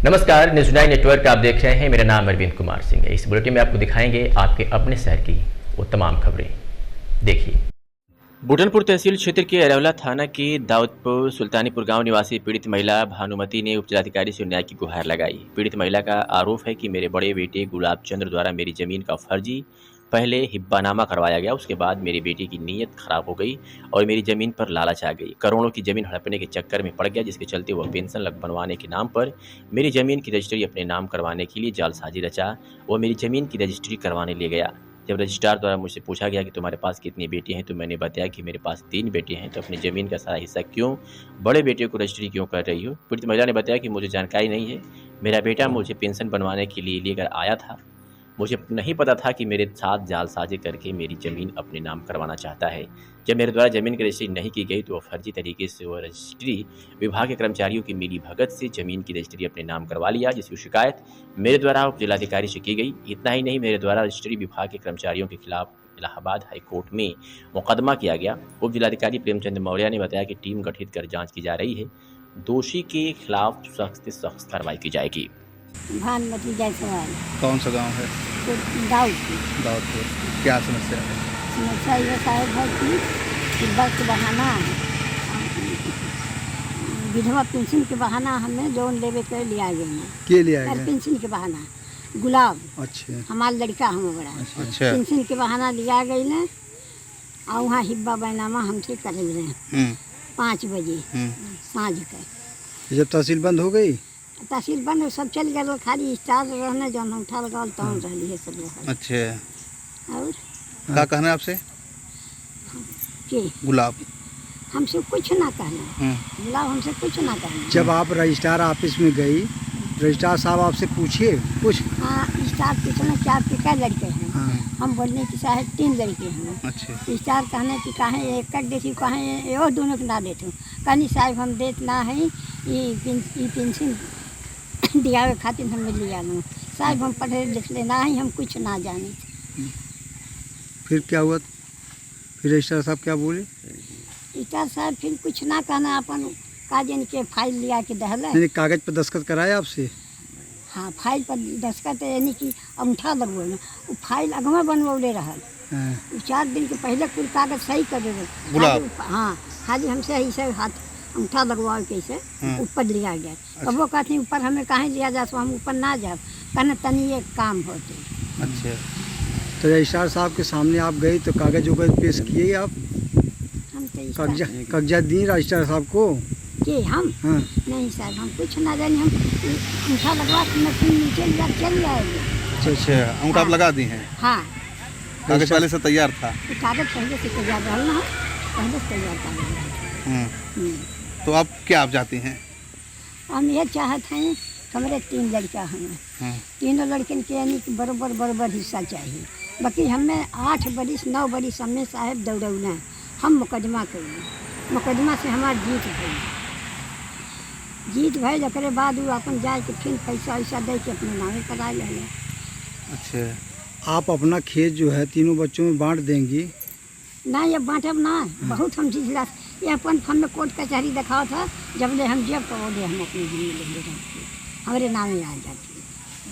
नमस्कार, news 9 network आप देख रहे हैं। मेरा नाम अरविंद कुमार सिंह है। इस बुलेटिन में आपको दिखाएंगे आपके अपने शहर की वो तमाम खबरें। देखिए। बुढ़नपुर तहसील क्षेत्र के अरवला थाना के दाऊदपुर सुल्तानीपुर गांव निवासी पीड़ित महिला भानुमति ने उप जिलाधिकारी से न्याय की गुहार लगाई। पीड़ित महिला का आरोप है कि मेरे बड़े बेटे गुलाब चंद्र द्वारा मेरी जमीन का फर्जी पहले हिब्बानामा करवाया गया, उसके बाद मेरी बेटी की नीयत खराब हो गई और मेरी जमीन पर लालच आ गई। करोड़ों की जमीन हड़पने के चक्कर में पड़ गया, जिसके चलते वह पेंशन बनवाने के नाम पर मेरी जमीन की रजिस्ट्री अपने नाम करवाने के लिए जालसाजी रचा। वह मेरी जमीन की रजिस्ट्री करवाने ले गया। जब रजिस्ट्रार द्वारा मुझसे पूछा गया कि तुम्हारे पास कितनी बेटी हैं, तो मैंने बताया कि मेरे पास 3 बेटे हैं। तो अपनी ज़मीन का सारा हिस्सा क्यों बड़े बेटे को रजिस्ट्री क्यों कर रही हो? पीड़ित महिला ने बताया कि मुझे जानकारी नहीं है, मेरा बेटा मुझे पेंशन बनवाने के लिए लेकर आया था। मुझे नहीं पता था कि मेरे साथ जालसाजी करके मेरी ज़मीन अपने नाम करवाना चाहता है। जब मेरे द्वारा ज़मीन की रजिस्ट्री नहीं की गई तो वह फर्जी तरीके से वह रजिस्ट्री विभाग के कर्मचारियों की मिली भगत से ज़मीन की रजिस्ट्री अपने नाम करवा लिया, जिसकी शिकायत मेरे द्वारा उप जिलाधिकारी से की गई। इतना ही नहीं, मेरे द्वारा रजिस्ट्री विभाग के कर्मचारियों के खिलाफ इलाहाबाद हाईकोर्ट में मुकदमा किया गया। उप जिलाधिकारी प्रेमचंद मौर्य ने बताया कि टीम गठित कर जाँच की जा रही है। दोषी के खिलाफ सख्त से सख्त कार्रवाई की जाएगी। भानुमति जायसवाल। कौन सा गांव है? तो दाऊदपुर। दाऊदपुर। क्या समस्या है? समस्या ये साहब है कि वक्त बहाना विधवा पेंशन के बहाना हमें जौन लेवे कर लिया गए के लिया गया? पेंशन के बहाना गुलाब अच्छा हमारा लड़का हम बड़ा अच्छा पेंशन के बहाना लिया गई ने और वहाँ हिब्बा बैनामा हमसे कर रहे 5 बजे सांझ के। जब तहसील बंद हो गई? तहसील बंद सब चल गए, खाली स्टार रहने जौन हम उठा लगा तौन रही है सब लोग। अच्छा, और क्या कहना है आपसे? के गुलाब हमसे कुछ ना कहना, गुलाब हमसे कुछ ना कहना। जब आप रजिस्ट्रार ऑफिस में गई, रजिस्ट्रार साहब आपसे पूछिए कुछ? हाँ, स्टार पूछना क्या आपके क्या लड़के हैं? हाँ। हम बोलने की साहब 3 लड़के हैं। अच्छा। स्टार कहने की काहे एक कर देती, काहे और दोनों को ना देती हूँ। कहनी साहब हम देत ना है, ये पेंशन दियावे खातिर हमें लिया लो साहब, हम पढ़े लिखले ना ही, हम कुछ ना जाने। फिर क्या हुआ? फिर रजिस्ट्रार साहब क्या बोले? स्टार साहब फिर कुछ ना कहना, अपन काजन के फाइल लिया के दहले। मैंने कागज पर दस्तखत कराया आपसे? हाँ, फाइल पर दस्तखत यानी कि अंगूठा लगवल, वो फाइल अगवा बनवले रहल। 4 दिन के पहले कुल कागज सही कर देवे गुलाब। हाँ, खाली हमसे ऐसे हाथ अंगूठा लगवा कैसे ऊपर लिया गया। तब वो कहते ऊपर हमें कहाँ लिया जा, तो हम ऊपर ना जाए, कहना तनी एक काम होते। अच्छा, तो रजिस्ट्रार साहब के सामने आप गए तो कागज वगैरह पेश किए आप? हम कागजात दी रजिस्ट्रार साहब को कि हम? हाँ। नहीं सर, हम कुछ ना जाने, हम अंगूठा लगवा के मशीन नीचे चल जाएगा। अच्छा, अंगूठा आप लगा दी हैं? हाँ, कागज पहले से तैयार था? कागज पहले से तैयार रहना, पहले से तैयार कर। तो आप क्या चाहती हैं? हम ये चाहते हैं, हमारे 3 लड़का हैं, तीनों लड़कन के यानी कि बराबर हिस्सा चाहिए। बाकी हमें 8 बरिस 9 बरिस हमें साहब दौड़ौना, हम मुकदमा करें, मुकदमा से हमार जीत भइल ओकरे बाद वो अपन जाए के फिर पैसा वैसा दे के अपने नामे करा ले। अच्छा, आप अपना खेत जो है तीनों बच्चों में बांट देंगी? ना, ये बांटब ना, बहुत हम जिला ये अपन हमें कोर्ट कचहरी दिखाओ था, जब ले हम जब तो ले हम अपनी जमीन ले लेते, हमारे नाम में आ जाती है,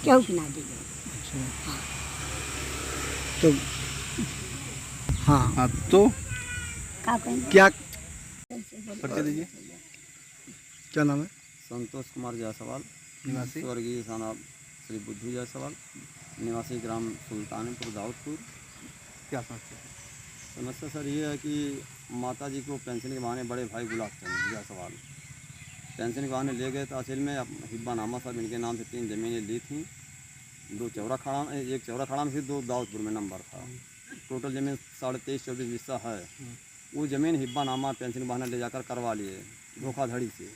क्यों कि ना देंगे। अच्छा। तो हाँ, तो क्या कहेंगे? क्या परिचय दीजिए? क्या नाम है? संतोष कुमार जायसवाल, निवासी स्वर्गीय साहब श्री बुद्धू जायसवाल, निवासी ग्राम सुल्तानपुर दाऊदपुर। क्या समस्या है? समस्या सर ये है कि माता जी को पेंशन के बहाने बड़े भाई गुलाब चंद जायसवाल पेंशन के बहाने ले गए तहसील में। अब हिब्बानामा साहब इनके नाम से 3 ज़मीनें ली थी, 2 चौरा खाड़ा में, 1 चौरा खाड़ा में, फिर 2 दाऊदपुर में नंबर था। टोटल ज़मीन 23-24 हिस्सा है। वो ज़मीन हिब्बानामा पेंशन के बहाने ले जाकर करवा लिए, धोखाधड़ी से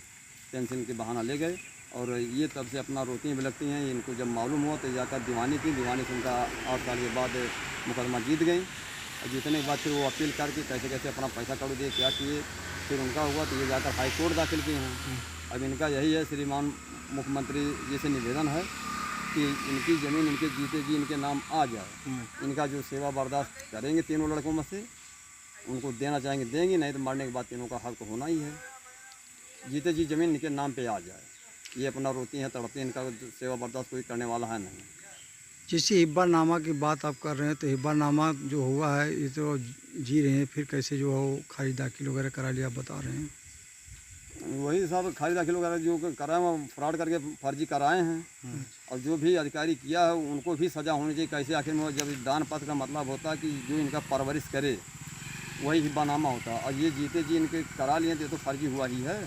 पेंशन के बहाना ले गए। और ये तब से अपना रोती हैं बिलकती हैं। इनको जब मालूम हुआ तो जाकर दीवानी की, दीवानी से उनका 8 साल के बाद मुकदमा जीत गई। और जीतने के बाद फिर वो अपील करके कैसे कैसे अपना पैसा कौड़ी दिए, क्या किए, फिर उनका हुआ तो ये जाकर हाई कोर्ट दाखिल किए हैं। अब इनका यही है, श्रीमान मुख्यमंत्री जी से निवेदन है कि इनकी ज़मीन इनके जीते जी इनके नाम आ जाए। इनका जो सेवा बर्दाश्त करेंगे तीनों लड़कों में से, उनको देना चाहेंगे देंगे, नहीं तो मरने के बाद तीनों का हक तो होना ही है। जीते जी ज़मीन इनके नाम पे आ जाए। ये अपना रोती हैं, तड़पती हैं, इनका सेवा बर्दाश्त कोई करने वाला है नहीं। जैसे हिब्बानामा की बात आप कर रहे हैं, तो हिब्बानामा जो हुआ है ये तो जी रहे हैं, फिर कैसे जो है वो खारिज दाखिल वगैरह करा लिया, आप बता रहे हैं। वही साहब खारिज दाखिल वगैरह जो कराए वो फ्रॉड करके फर्जी कराए हैं, और जो भी अधिकारी किया है उनको भी सज़ा होनी चाहिए। कैसे आखिर में जब दान पत्र का मतलब होता है कि जो इनका परवरिश करे वही हिब्बानामा होता है, और ये जीते जी इनके करा लिए थे तो फर्जी हुआ ही है।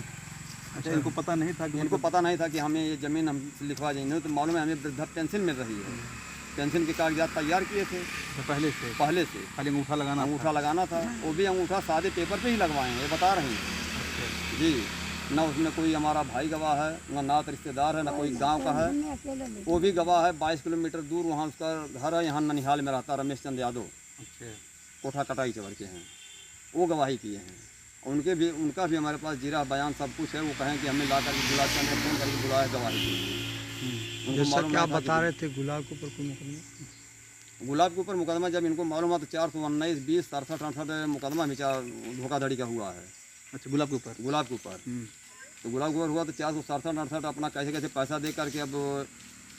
अच्छा, इनको पता नहीं था कि इनको पता नहीं था कि हमें ये ज़मीन हम लिखवा जाएंगे, तो मालूम है हमें वृद्धा पेंशन मिल रही है, पेंशन के कागजात तैयार किए थे पहले से खाली अंगूठा लगाना अंगूठा लगाना था, वो भी अंगूठा सादे पेपर पे ही लगवाए हैं, ये बता रहे हैं जी। ना उसमें कोई हमारा भाई गवाह है, ना नात रिश्तेदार है, ना कोई गांव का है। मैं अकेले ले वो भी गवाह है, 22 किलोमीटर दूर वहाँ उसका घर है, यहाँ ननिहाल में रहता रमेश चंद यादव, अच्छा, कोठा कटाई चवर के हैं, वो गवाही किए हैं। उनका भी हमारे पास जीरा बयान सब कुछ है। वो कहें कि हमें ला करके गुलाब चंद फोन करके बुलाया गवाही के लिए। उनको जैसा मालूम कि आप नहीं था बता रहे थे गुलाब के ऊपर कोई मुकदमा, गुलाब के ऊपर मुकदमा जब इनको मालूम हुआ तो 419, 20, 67, 68 मुकदमा में धोखाधड़ी का हुआ है। अच्छा, गुलाब के ऊपर तो गुलाब के ऊपर हुआ तो 467, 68 अपना कैसे कैसे पैसा दे करके अब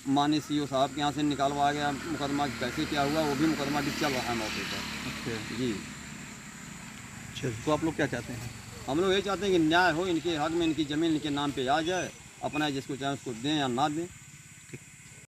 माननीय सीओ साहब के यहाँ से निकालवाया गया मुकदमा। कैसे क्या हुआ वो भी मुकदमा भी चल रहा है मौके पर। अच्छा जी, तो आप लोग क्या चाहते हैं? हम लोग ये चाहते हैं कि न्याय हो, इनके हक में इनकी ज़मीन इनके नाम पे आ जाए, अपना जिसको चाहे उसको दें या ना दें।